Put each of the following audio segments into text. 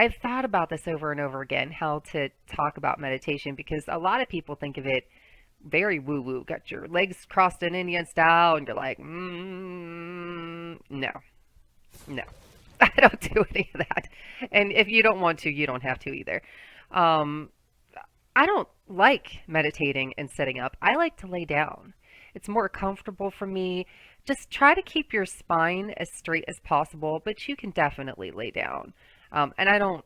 I've thought about this over and over again, how to talk about meditation, because a lot of people think of it very woo woo. Got your legs crossed in Indian style, and you're like, no, no. I don't do any of that. And if you don't want to, you don't have to either. Um, I don't like meditating and sitting up. I like to lay down. It's more comfortable for me. Just try to keep your spine as straight as possible, but you can definitely lay down. And I don't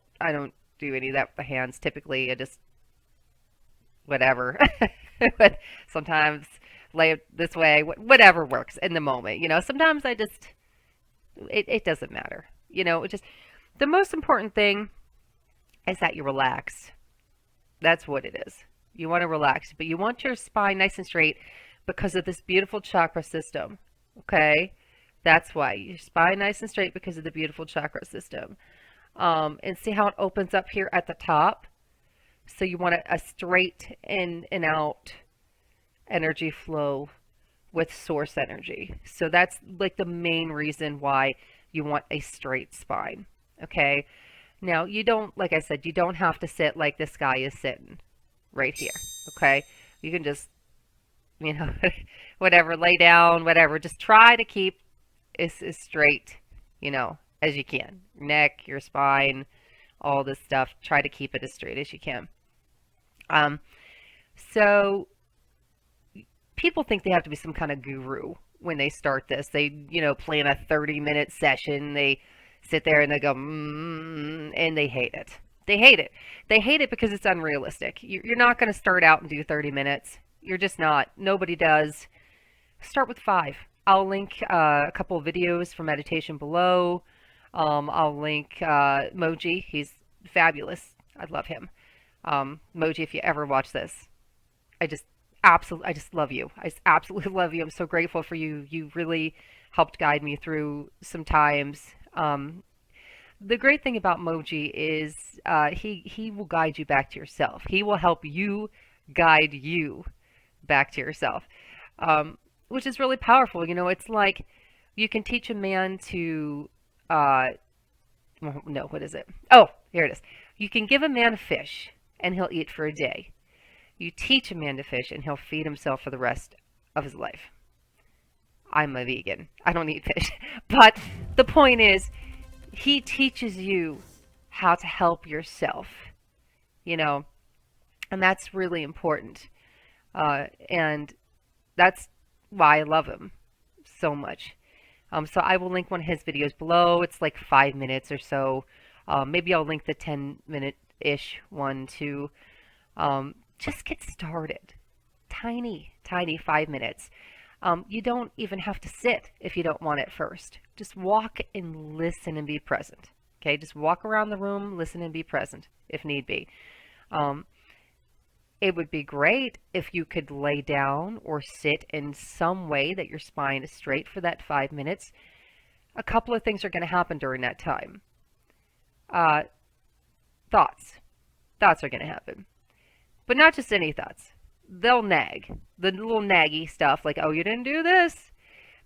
do any of that with the hands. Typically, I just whatever. But sometimes lay it this way, whatever works in the moment. Sometimes it doesn't matter. It just the most important thing is that you relax. That's what it is. You want to relax, but you want your spine nice and straight because of this beautiful chakra system. Okay? That's why. Your spine nice and straight because of the beautiful chakra system. And see how it opens up here at the top? So you want a straight in and out energy flow with source energy. So that's like the main reason why you want a straight spine. Okay? Now, you don't, like I said, you don't have to sit like this guy is sitting right here. Okay? You can just, you know, whatever, lay down, whatever. Just try to keep as straight, as you can. Your neck, your spine, all this stuff. Try to keep it as straight as you can. Um, so people think they have to be some kind of guru when they start this. They, plan a 30-minute session. They sit there and they go, and they hate it. They hate it. They hate it because it's unrealistic. You're not going to start out and do 30 minutes. You're just not. Nobody does. Start with 5. I'll link a couple of videos for meditation below. I'll link Moji. He's fabulous. I love him. Moji, if you ever watch this, I just I just love you. I just absolutely love you. I'm so grateful for you. You really helped guide me through some times. The great thing about Moji is he will guide you back to yourself. He will help you guide you back to yourself, which is really powerful. It's like you can teach a man to, no, what is it? Oh, here it is. You can give a man a fish and he'll eat for a day. You teach a man to fish and he'll feed himself for the rest of his life. I'm a vegan. I don't eat fish. But the point is, he teaches you how to help yourself, and that's really important. And that's why I love him so much. So I will link one of his videos below. It's like 5 minutes or so. Maybe I'll link the 10-minute-ish one too. Just get started. Tiny, tiny 5 minutes. You don't even have to sit if you don't want it first. Just walk and listen and be present. Okay, just walk around the room, listen and be present if need be. It would be great if you could lay down or sit in some way that your spine is straight for that 5 minutes. A couple of things are going to happen during that time. Thoughts. Thoughts are going to happen. But not just any thoughts. They'll nag. The little naggy stuff like, oh, you didn't do this.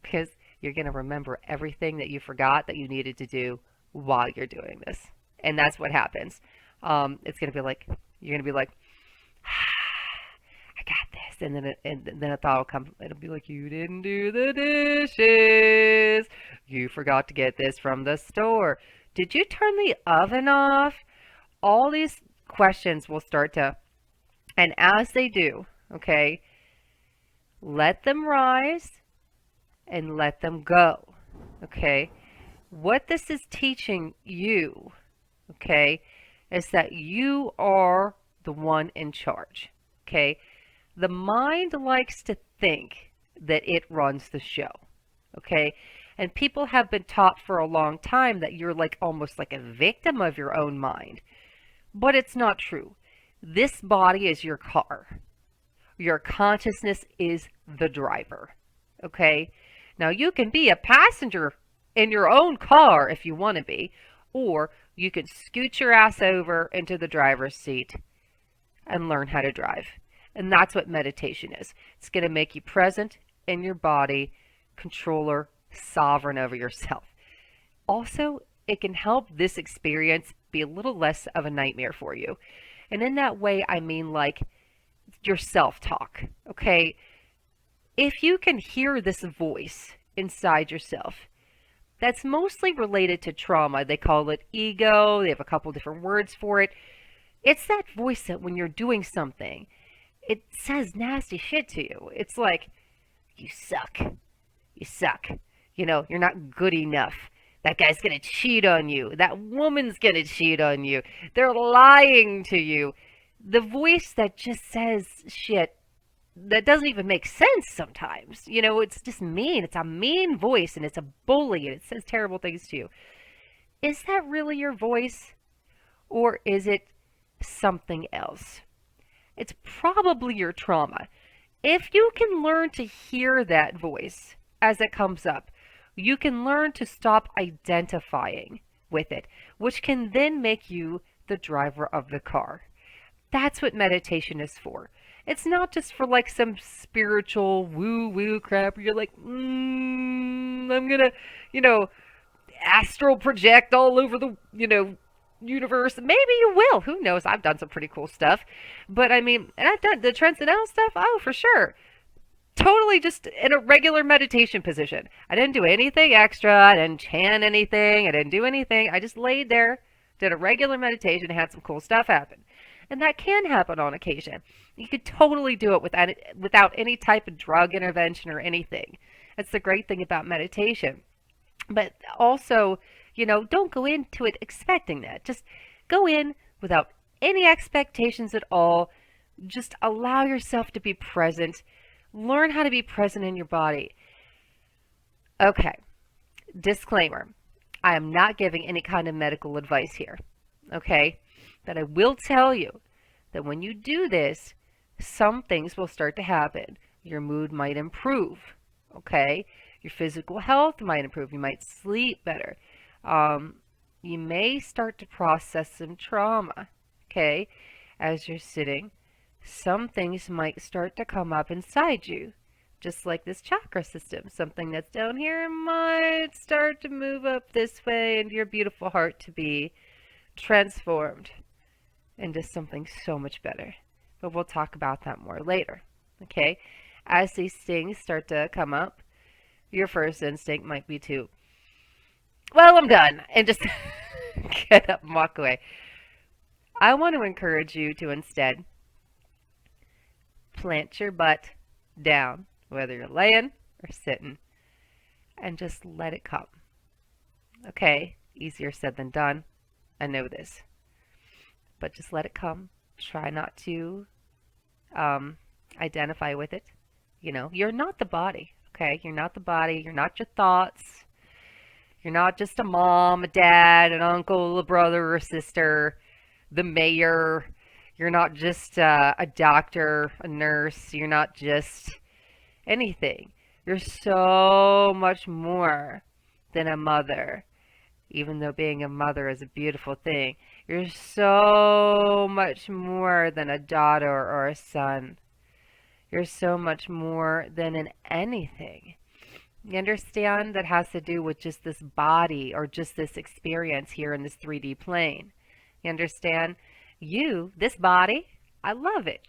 Because you're going to remember everything that you forgot that you needed to do while you're doing this. And that's what happens. It's going to be like, you're going to be like, I got this. And then a thought will come. It'll be like, you didn't do the dishes. You forgot to get this from the store. Did you turn the oven off? All these questions will start to, and as they do, okay, let them rise and let them go, okay? What this is teaching you, okay, is that you are the one in charge, okay? The mind likes to think that it runs the show, okay? And people have been taught for a long time that you're like almost like a victim of your own mind. But it's not true. This body is your car. Your consciousness is the driver, okay? Now, you can be a passenger in your own car if you want to be, or you can scoot your ass over into the driver's seat and learn how to drive. And that's what meditation is. It's going to make you present in your body, controller, sovereign over yourself. Also, it can help this experience be a little less of a nightmare for you. And in that way, I mean like your self talk. Okay? If you can hear this voice inside yourself, that's mostly related to trauma. They call it ego, they have a couple different words for it. It's that voice that when you're doing something, it says nasty shit to you. It's like, you suck. You suck. You know, you're not good enough. That guy's gonna cheat on you. That woman's gonna cheat on you. They're lying to you. The voice that just says shit that doesn't even make sense sometimes. You know, it's just mean. It's a mean voice and it's a bully and it says terrible things to you. Is that really your voice? Or is it something else? It's probably your trauma. If you can learn to hear that voice as it comes up, you can learn to stop identifying with it, which can then make you the driver of the car. That's what meditation is for. It's not just for like some spiritual woo-woo crap where you're like, I'm gonna, you know, astral project all over the, universe. Maybe you will. Who knows? I've done some pretty cool stuff. But I mean, and I've done the transcendental stuff. Oh, for sure. Totally just in a regular meditation position. I didn't do anything extra. I didn't chant anything. I didn't do anything. I just laid there, did a regular meditation, and had some cool stuff happen. And that can happen on occasion. You could totally do it without any type of drug intervention or anything. That's the great thing about meditation. But also, don't go into it expecting that. Just go in without any expectations at all. Just allow yourself to be present. Learn how to be present in your body. Okay, disclaimer. I am not giving any kind of medical advice here. Okay? But I will tell you that when you do this, some things will start to happen. Your mood might improve. Okay? Your physical health might improve. You might sleep better. You may start to process some trauma, okay, as you're sitting. Some things might start to come up inside you, just like this chakra system. Something that's down here might start to move up this way into your beautiful heart to be transformed into something so much better. But we'll talk about that more later, okay? As these things start to come up, your first instinct might be to, well, I'm done, and just get up and walk away. I want to encourage you to instead plant your butt down, whether you're laying or sitting, and just let it come. Okay, easier said than done. I know this. But just let it come. Try not to identify with it. You're not the body. Okay, you're not the body. You're not your thoughts. You're not just a mom, a dad, an uncle, a brother or a sister, the mayor. You're not just a doctor, a nurse. You're not just anything. You're so much more than a mother. Even though being a mother is a beautiful thing, you're so much more than a daughter or a son. You're so much more than an anything. You understand? That has to do with just this body or just this experience here in this 3D plane. You understand? This body, I love it.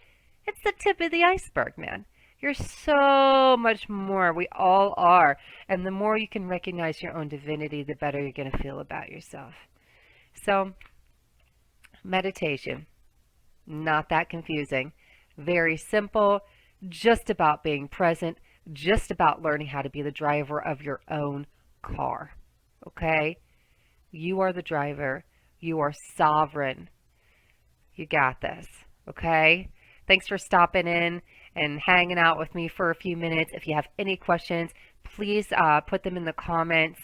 It's the tip of the iceberg, man. You're so much more. We all are. And the more you can recognize your own divinity, the better you're going to feel about yourself. So, meditation, not that confusing. Very simple, just about being present, just about learning how to be the driver of your own car. Okay? You are the driver. You are sovereign. You got this. Okay? Thanks for stopping in and hanging out with me for a few minutes. If you have any questions, please put them in the comments.